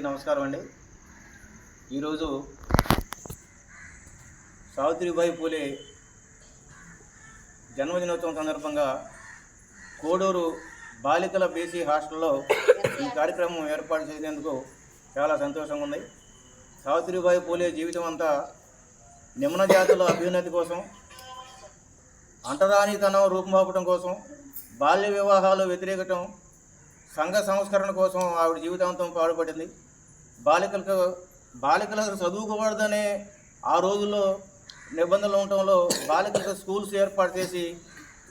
అందరికీ నమస్కారం అండి. ఈరోజు సావిత్రిబాయి పూలే జన్మదినోత్సవం సందర్భంగా కోడూరు బాలికల బీసీ హాస్టల్లో ఈ కార్యక్రమం ఏర్పాటు చేసేందుకు చాలా సంతోషంగా ఉంది. సావిత్రిబాయి పూలే జీవితం అంతా నిమ్న జాతుల అభ్యున్నతి కోసం, అంటరానితనం రూపుమాపటం కోసం, బాల్య వివాహాలు వ్యతిరేకటం, సంఘ సంస్కరణ కోసం ఆవిడ జీవితాంతం పాటుపడింది. బాలికలకు చదువుకోకూడదనే ఆ రోజుల్లో నిబంధనలు ఉండటంలో బాలికలకు స్కూల్స్ ఏర్పాటు చేసి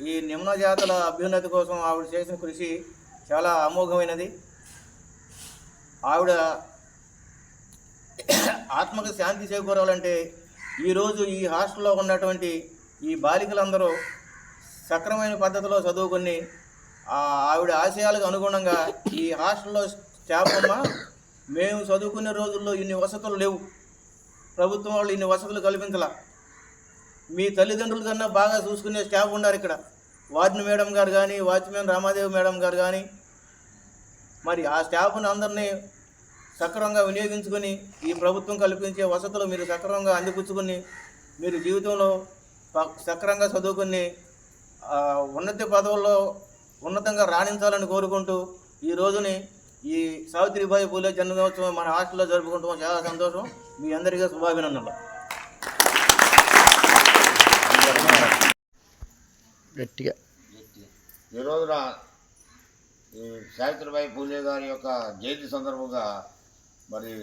ఈ నిమ్న జాతుల అభ్యున్నతి కోసం ఆవిడ చేసిన కృషి చాలా అమోఘమైనది. ఆవిడ ఆత్మకు శాంతి చేకూరాలంటే ఈరోజు ఈ హాస్టల్లో ఉన్నటువంటి ఈ బాలికలందరూ సక్రమైన పద్ధతిలో చదువుకొని ఆవిడ ఆశయాలకు అనుగుణంగా ఈ హాస్టల్లో స్టాఫ్ అమ్మ మేము చదువుకునే రోజుల్లో ఇన్ని వసతులు లేవు, ప్రభుత్వం వాళ్ళు ఇన్ని వసతులు కల్పించాల, మీ తల్లిదండ్రుల కన్నా బాగా చూసుకునే స్టాఫ్ ఉన్నారు ఇక్కడ, వార్డెన్ మేడం గారు కానీ, వాచ్మెన్ రామాదేవి మేడం గారు కానీ. మరి ఆ స్టాఫ్ను అందరినీ సక్రమంగా వినియోగించుకొని ఈ ప్రభుత్వం కల్పించే వసతులు మీరు సక్రమంగా అందిపుచ్చుకొని మీరు జీవితంలో సక్రమంగా చదువుకొని ఉన్నత పదవుల్లో ఉన్నతంగా రాణించాలని కోరుకుంటూ ఈ రోజుని ఈ సావిత్రిబాయి పూలే జన్మదినోత్సవం మన హాస్టల్లో జరుపుకుంటాం. చాలా సంతోషం. మీ అందరికీ శుభాభినందనలు. గట్టిగా ఈ రోజున ఈ సావిత్రిబాయి పూలే గారి యొక్క జయంతి సందర్భంగా మరి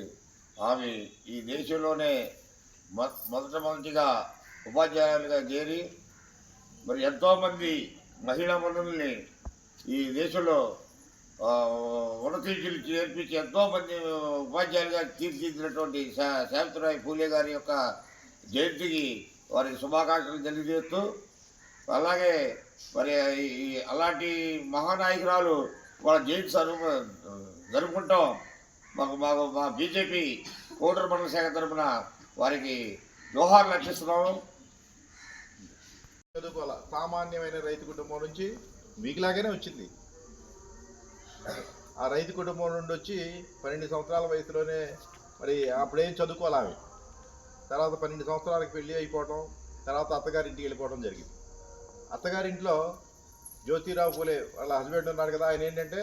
ఆమె ఈ దేశంలోనే మొదటిగా ఉపాధ్యాయులుగా చేరి మరి ఎంతోమంది మహిళా మనుల్ని ఈ దేశంలో ఉన్నతీర్చులు నేర్పించి ఎంతోమంది ఉపాధ్యాయులుగా తీర్చిదిద్దినటువంటి సావిత్రిబాయి పూలే గారి యొక్క జయంతికి వారికి శుభాకాంక్షలు తెలియజేస్తూ, అలాగే మరి అలాంటి మహానాయకురాలు వాళ్ళ జయంతి జరుపుకుంటాం మా బీజేపీ కోటూరు మండల శాఖ తరఫున వారికి జోహార్లు అర్పిస్తున్నాము. చదువుకోవాల సామాన్యమైన రైతు కుటుంబం నుంచి మీకులాగానే వచ్చింది. ఆ రైతు కుటుంబం నుండి వచ్చి 12 సంవత్సరాల వయసులోనే మరి అప్పుడేం చదువుకోవాలి ఆమె. తర్వాత 12 సంవత్సరాలకు పెళ్ళి అయిపోవటం, తర్వాత అత్తగారింటికి వెళ్ళిపోవడం జరిగింది. అత్తగారింట్లో జ్యోతిరావు పూలే వాళ్ళ హస్బెండ్ ఉన్నాడు కదా, ఆయన ఏంటంటే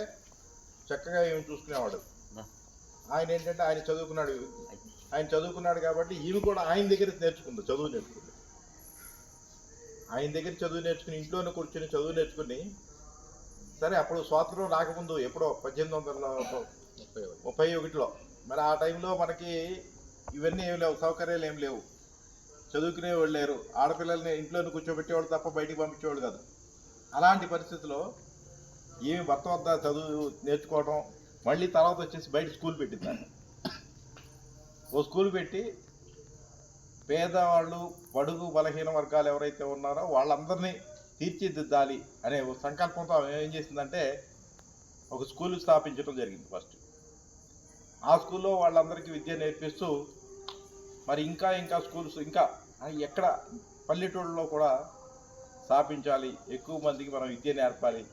చక్కగా ఏమి చూసుకునేవాడు. ఆయన ఏంటంటే ఆయన చదువుకున్నాడు కాబట్టి ఈమె కూడా ఆయన దగ్గర నేర్చుకుంది, చదువు నేర్చుకుంది. ఆయన దగ్గర చదువు నేర్చుకుని ఇంట్లోనే కూర్చొని చదువు నేర్చుకుని, సరే అప్పుడు స్వాతంత్రం రాకముందు ఎప్పుడో 1831లో మరి ఆ టైంలో మనకి ఇవన్నీ ఏమి లేవు, సౌకర్యాలు ఏమి లేవు, చదువుకునే వాళ్ళు లేరు, ఆడపిల్లల్ని ఇంట్లోనే కూర్చోబెట్టేవాళ్ళు తప్ప బయటికి పంపించేవాళ్ళు కాదు. అలాంటి పరిస్థితుల్లో ఏమి భర్త వద్ద చదువు నేర్చుకోవడం, మళ్ళీ తర్వాత వచ్చేసి బయట స్కూల్ పెట్టింది. ఓ స్కూల్ పెట్టి పేదవాళ్ళు, బడుగు బలహీన వర్గాలు ఎవరైతే ఉన్నారో వాళ్ళందరినీ తీర్చిదిద్దాలి అనే ఒక సంకల్పంతో ఏం చేసిందంటే ఒక స్కూల్ స్థాపించడం జరిగింది ఫస్ట్. ఆ స్కూల్లో వాళ్ళందరికీ విద్య నేర్పిస్తూ మరి ఇంకా స్కూల్స్ ఇంకా ఎక్కడ పల్లెటూళ్ళలో కూడా స్థాపించాలి, ఎక్కువ మందికి మనం విద్య నేర్పాలి,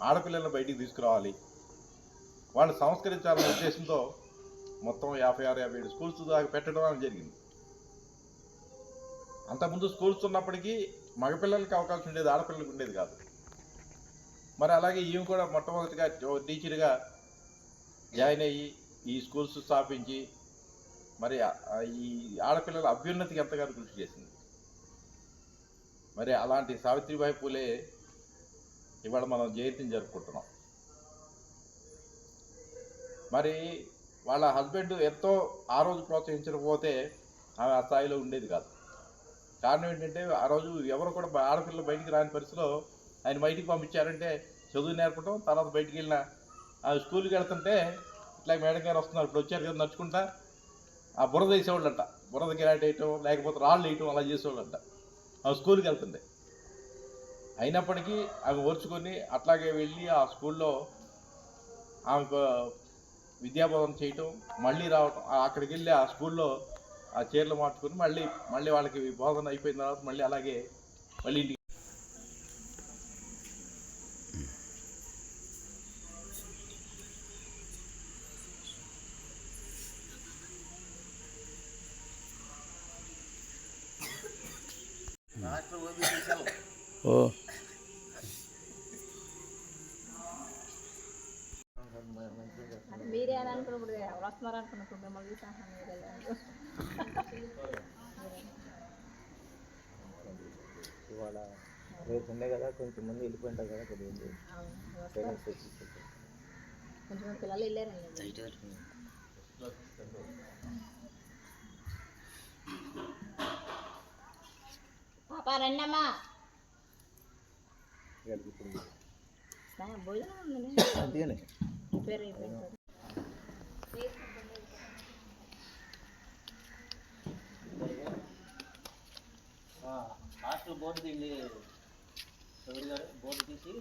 ఆడపిల్లలను బయటికి తీసుకురావాలి, వాళ్ళు సంస్కరించాలనే ఉద్దేశంతో మొత్తం 56-57 స్కూల్స్ దాకా పెట్టడం జరిగింది. అంతకుముందు స్కూల్స్ ఉన్నప్పటికీ మగపిల్లలకి అవకాశం ఉండేది, ఆడపిల్లలకు ఉండేది కాదు. మరి అలాగే ఈమె కూడా మొట్టమొదటిగా టీచర్గా జాయిన్ అయ్యి ఈ స్కూల్స్ స్థాపించి మరి ఈ ఆడపిల్లల అభ్యున్నతికి ఎంతగానో కృషి చేసింది. మరి అలాంటి సావిత్రిబాయి పూలే ఇవాళ మనం జయంతిని జరుపుకుంటున్నాం. మరి వాళ్ళ హస్బెండ్ ఎంతో ఆ రోజు ప్రోత్సహించకపోతే ఆమె ఆ స్థాయిలో ఉండేది కాదు. కారణం ఏంటంటే ఆ రోజు ఎవరు కూడా ఆడపిల్లలు బయటికి రాని పరిస్థితిలో ఆయన బయటికి పంపించారంటే చదువు నేర్పడం, తర్వాత బయటికి వెళ్ళిన స్కూల్కి వెళ్తుంటే ఇట్లా మేడం గారు వస్తున్నారు, ఇప్పుడు వచ్చారు కదా నడుచుకుంటా ఆ బురద వేసేవాళ్ళంట, బురద గిరాట్ వేయటం లేకపోతే రాళ్ళు వేయటం అలా చేసేవాళ్ళంట ఆ స్కూల్కి వెళ్తుండే. అయినప్పటికీ ఆమె ఓర్చుకొని అట్లాగే వెళ్ళి ఆ స్కూల్లో ఆమెకు విద్యాబోధన చేయటం, మళ్ళీ రావటం, అక్కడికి వెళ్ళి ఆ స్కూల్లో ఆ చీరలు మార్చుకొని మళ్ళీ వాళ్ళకి బోధన అయిపోయిన తర్వాత మళ్ళీ అలాగే మళ్ళీ ఇంటికి ఓ అంటే మీరే అని అనుకున్నప్పుడు ఎవరు వస్తున్నారు అనుకున్నప్పుడు మిమ్మల్ని చూసాను మీరు ఇవాళ రేపు ఉండే కదా కొంచెం మంది వెళ్ళిపోయింటారు కదా కొద్దిగా పేరెంట్స్ కొంచెం పిల్లలు వెళ్ళారండి. పాప రండమ్మా. భోజనం ఉందండి. అంతేనే ప్రిపేర్ అయిపోయింది. హాస్టల్ బోర్డు తీసి బోర్డు తీసి